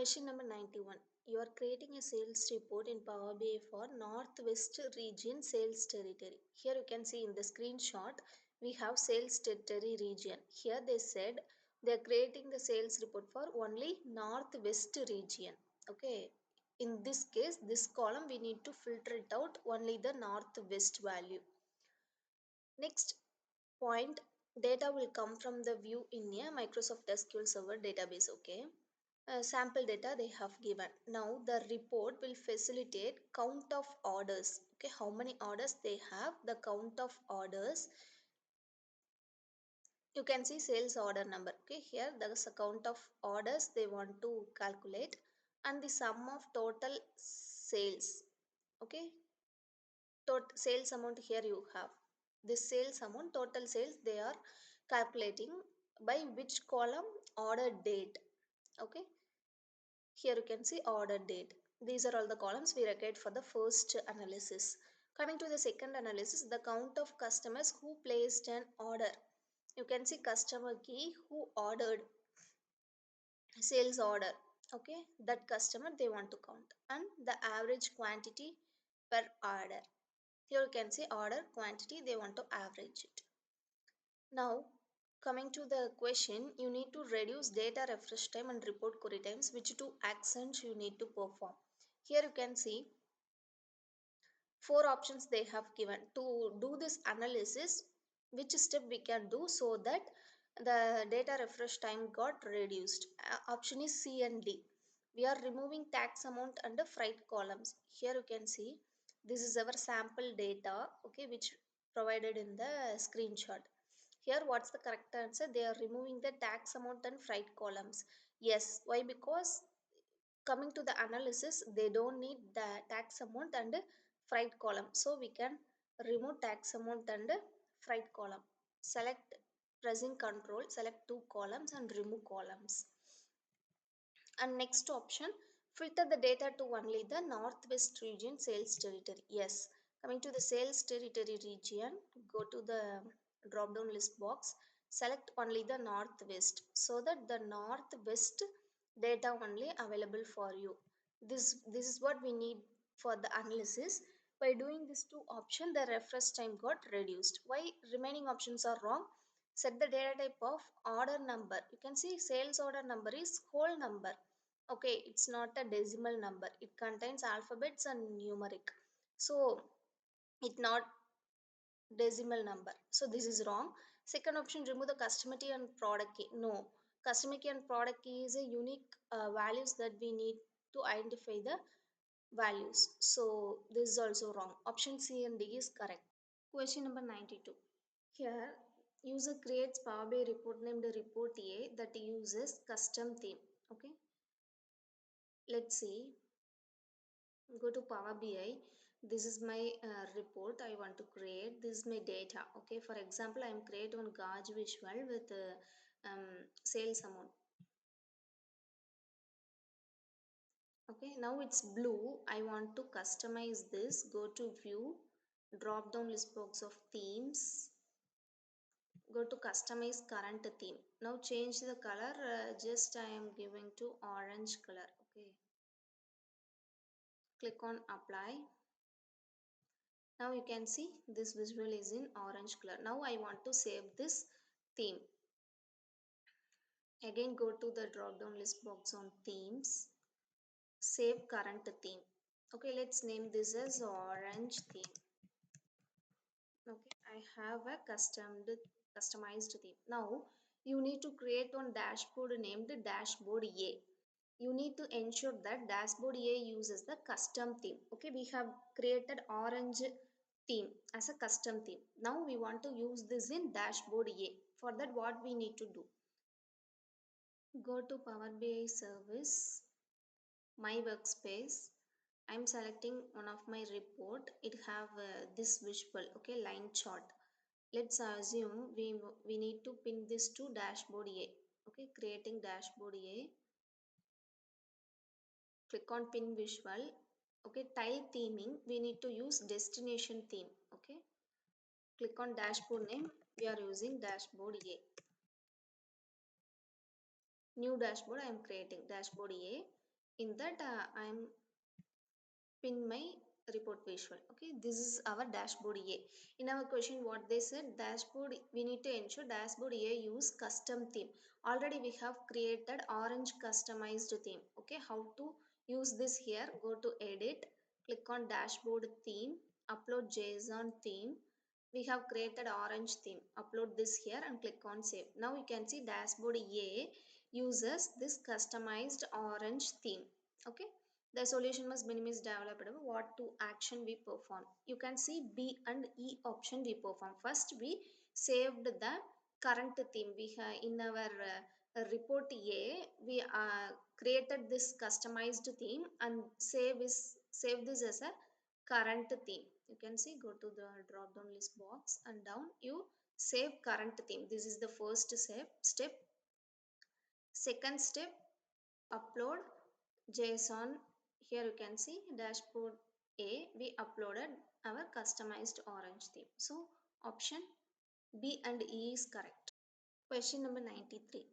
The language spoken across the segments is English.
Question number 91. You are creating a sales report in Power BI for Northwest Region Sales Territory. Here you can see in the screenshot, we have sales territory region. Here they said they are creating the sales report for only Northwest region. Okay. In this case, this column we need to filter it out only the Northwest value. Next point, data will come from the view in a Microsoft SQL Server database. Okay. Sample data they have given. Now the report will facilitate count of orders. Okay, how many orders they have, the count of orders. You can see sales order number. Okay, here there is a count of orders they want to calculate, and the sum of total sales. Okay, total sales amount here you have. This sales amount, total sales they are calculating by which column? Order date. Okay, here you can see order date. These are all the columns we required for the first analysis. Coming to the second analysis, the count of customers who placed an order. You can see customer key who ordered, sales order. Okay, that customer they want to count, and the average quantity per order. Here you can see order quantity they want to average it. Now coming to the question, you need to reduce data refresh time and report query times. Which two actions you need to perform? Here you can see four options they have given to do this analysis. Which step we can do so that the data refresh time got reduced? Option is C and D. We are removing tax amount and the freight columns. Here you can see this is our sample data, okay, which provided in the screenshot. Here what's the correct answer? They are removing the tax amount and freight columns. Yes, why? Because coming to the analysis, they don't need the tax amount and freight column, so we can remove tax amount and freight column. Select, pressing control, select two columns and remove columns. And next option, filter the data to only the Northwest region sales territory. Yes, coming to the sales territory region, go to the drop down list box, select only the Northwest, so that the Northwest data only available for you. This is what we need for the analysis. By doing these two options, the refresh time got reduced. Why remaining options are wrong? Set the data type of order number. You can see sales order number is whole number. Okay, it's not a decimal number. It contains alphabets and numeric. So it not decimal number. So this is wrong. Second option, remove the customer key and product key. No, customer key and product key is a unique values that we need to identify the values. So this is also wrong. Option C and D is correct. Question number 92. Here, user creates Power BI report named ReportA that uses custom theme. Okay, let's see. Go to Power BI. This is my report I want to create. This is my data. Okay, for example, I am creating one gauge visual with sales amount. Okay, now it's blue. I want to customize this. Go to view, drop down list box of themes, go to customize current theme. Now change the color. Just I am giving to orange color. Okay, click on apply. Now you can see this visual is in orange color. Now I want to save this theme. Again go to the drop down list box on themes, save current theme. Okay, let's name this as orange theme. Okay, I have a customized theme. Now you need to create one dashboard named DashboardA. You need to ensure that DashboardA uses the custom theme. Okay, we have created orange theme as a custom theme. Now we want to use this in DashboardA. For that, what we need to do? Go to Power BI service, my workspace. I'm selecting one of my report. It have this visual, okay, line chart. Let's assume we need to pin this to DashboardA. Okay, creating DashboardA. Click on pin visual. Okay, tile theming, we need to use destination theme. Okay, click on dashboard name. We are using DashboardA. New dashboard I am creating, DashboardA. In that I'm pin my report visual. Okay, this is our dashboard A. In our question what they said, dashboard, we need to ensure dashboard A use custom theme. Already we have created orange customized theme. Okay, how to use this? Here go to edit, click on dashboard theme, upload JSON theme. We have created orange theme, upload this here and click on save. Now you can see dashboard A uses this customized orange theme. Okay, the solution must minimize developed. What to action we perform? You can see B and E option we perform. First we saved the current theme. We have in our report A we created this customized theme and save this as a current theme. You can see, go to the drop down list box and down you save current theme. This is the first step. Second step, upload JSON. Here you can see dashboard A, we uploaded our customized orange theme. So option B and E is correct. Question number 93.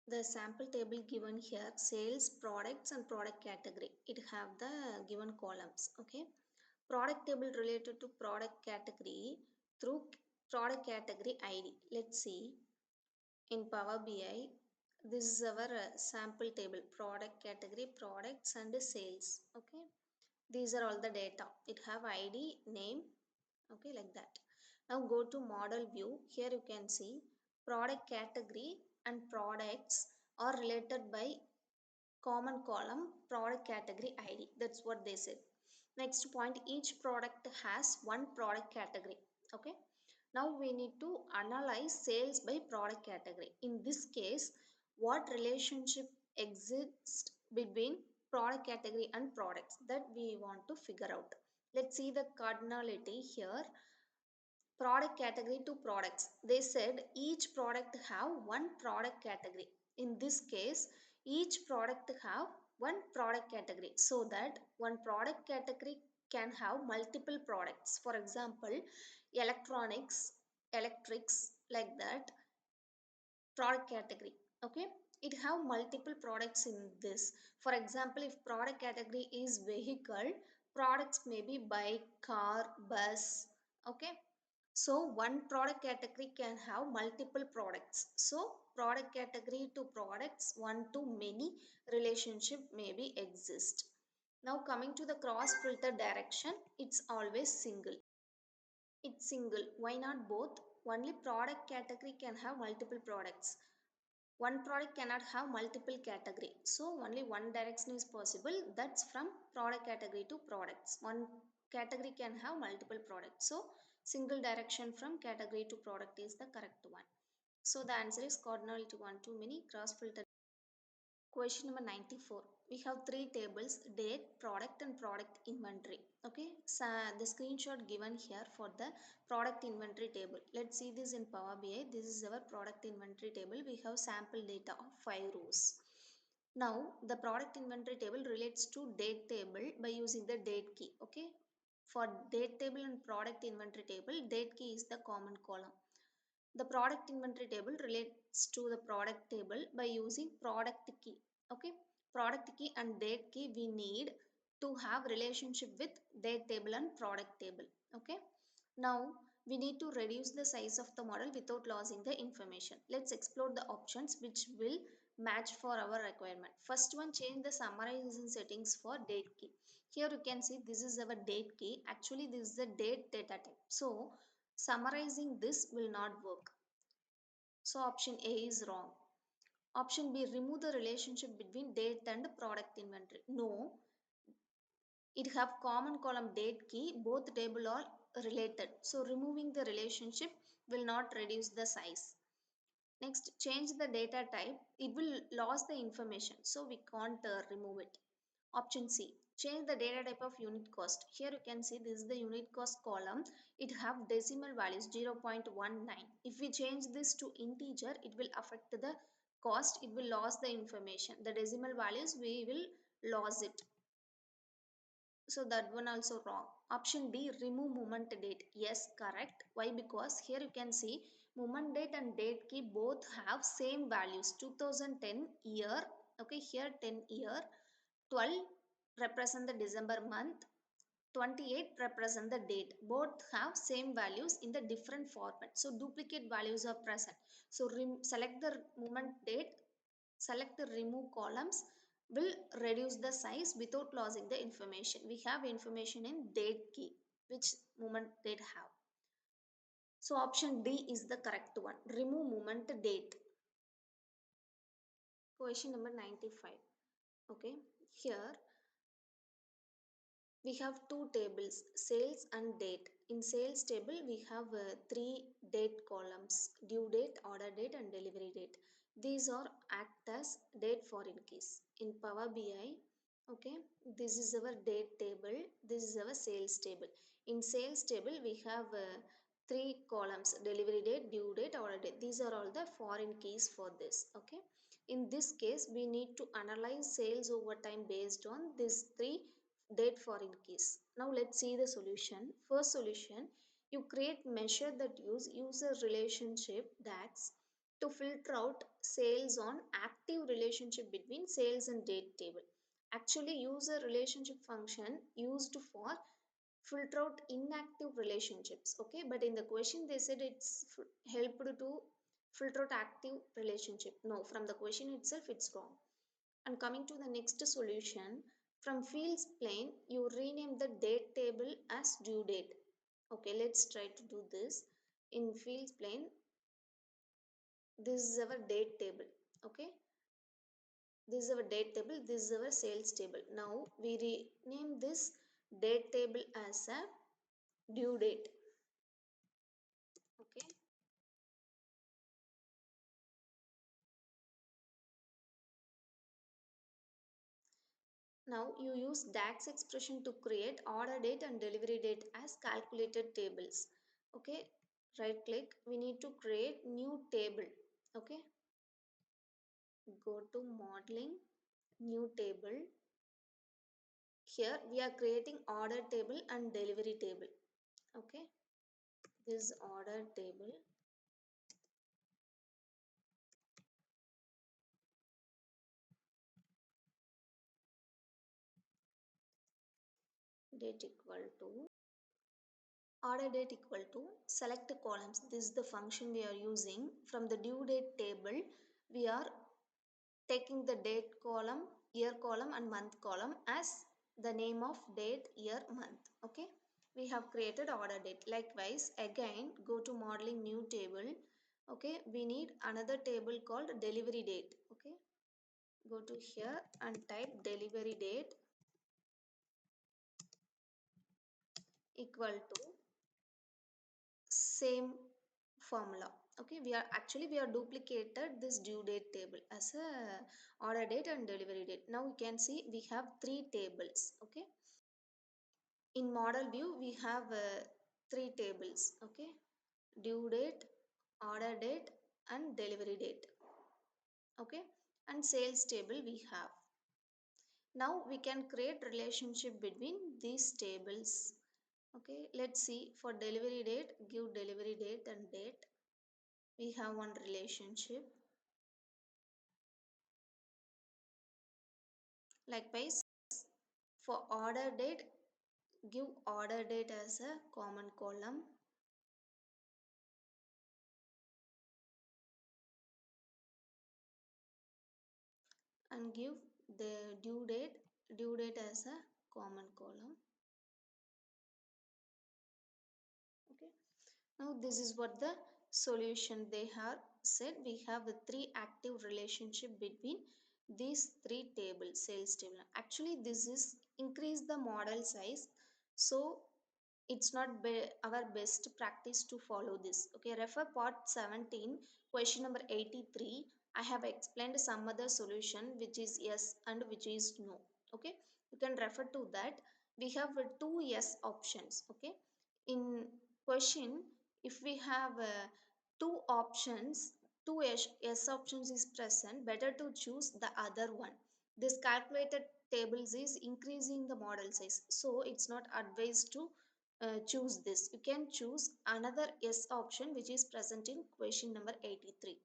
The sample table given here, sales, products and product category. It have the given columns. Okay, product table related to product category through product category ID. Let's see in Power BI. This is our sample table, product category, products and sales. Okay, these are all the data. It have ID, name. Okay, like that. Now go to model view. Here you can see product category and products are related by common column, product category ID. That's what they said. Next point, each product has one product category. Okay, now we need to analyze sales by product category. In this case, what relationship exists between product category and products, that we want to figure out. Let's see the cardinality here. Product category to products, they said each product have one product category. In this case, each product have one product category, so that one product category can have multiple products. For example, electronics, electrics, like that product category. Okay, it have multiple products in this. For example, if product category is vehicle, products may be bike, car, bus. Okay, so one product category can have multiple products. So product category to products, one to many relationship maybe exist. Now coming to the cross filter direction, it's always single. It's single. Why not both? Only product category can have multiple products. One product cannot have multiple category. So only one direction is possible. That's from product category to products. One category can have multiple products. So single direction from category to product is the correct one. So the answer is cardinality 1 to many, cross filter. Question number 94. We have three tables, date, product and product inventory. Okay, so the screenshot given here for the product inventory table. Let's see this in Power BI. This is our product inventory table. We have sample data of 5 rows. Now the product inventory table relates to date table by using the date key. Okay, for date table and product inventory table, date key is the common column. The product inventory table relates to the product table by using product key. Okay, product key and date key we need to have relationship with date table and product table. Okay, now we need to reduce the size of the model without losing the information. Let's explore the options which will match for our requirement. First one, change the summarization settings for date key. Here you can see this is our date key. Actually this is the date data type, so summarizing this will not work. So option A is wrong. Option B, remove the relationship between date and product inventory. No, it have common column date key, both table are related. So removing the relationship will not reduce the size. Next, change the data type. It will lose the information, so we can't remove it. Option C, change the data type of unit cost. Here you can see this is the unit cost column. It have decimal values 0.19. If we change this to integer, it will affect the cost. It will lose the information. The decimal values we will lose it. So that one also wrong. Option D, remove movement date. Yes, correct. Why? Because here you can see movement date and date key both have same values, 2010 year. Okay, here 10 year. 12 represent the December month, 28 represent the date. Both have same values in the different format. So duplicate values are present. So select the movement date, select the remove columns, will reduce the size without losing the information. We have information in date key, which movement date have. So option D is the correct one. Remove movement date. Question number 95. Okay, here we have two tables, sales and date. In sales table we have three date columns, due date, order date and delivery date. These are act as date foreign keys. In Power BI, okay, this is our date table, this is our sales table. In sales table we have three columns, delivery date, due date, order date. These are all the foreign keys for this. Okay, in this case we need to analyze sales over time based on these three date foreign keys. Now let's see the solution. First solution, you create measure that use user relationship DAX to filter out sales on active relationship between sales and date table. Actually, user relationship function used for filter out inactive relationships. Okay, but in the question they said it's helped to filter out active relationship. No, from the question itself it's wrong. And coming to the next solution, from fields plain, you rename the date table as due date. Okay, let's try to do this. In fields plain, this is our date table. Okay, this is our date table, this is our sales table. Now we rename this date table as a due date. Okay, now you use DAX expression to create order date and delivery date as calculated tables. Okay, right click, we need to create new table. Okay, go to modeling, new table. Here we are creating order table and delivery table. Okay, this order table, date equal to order date equal to select columns. This is the function we are using. From the due date table we are taking the date column, year column and month column as the name of date, year, month. Okay, we have created order date. Likewise again go to modeling, new table. Okay, we need another table called delivery date. Okay, go to here and type delivery date equal to same formula. Okay, we are duplicated this due date table as a order date and delivery date. Now you can see we have three tables. Okay, in model view we have three tables. Okay, due date, order date and delivery date. Okay, and sales table we have. Now we can create relationship between these tables. Okay, let's see. For delivery date, give delivery date and date. We have one relationship. Likewise for order date, give order date as a common column. And give the due date as a common column. Okay, now this is what the solution they have said. We have the three active relationship between these three tables, sales table. Actually this is increase the model size, so it's not our best practice to follow this. Okay, refer part 17, question number 83. I have explained some other solution which is yes and which is no. Okay, you can refer to that. We have two yes options. Okay, in question if we have two options, two yes options is present, better to choose the other one. This calculated tables is increasing the model size, so it's not advised to choose this. You can choose another yes option which is present in question number 83.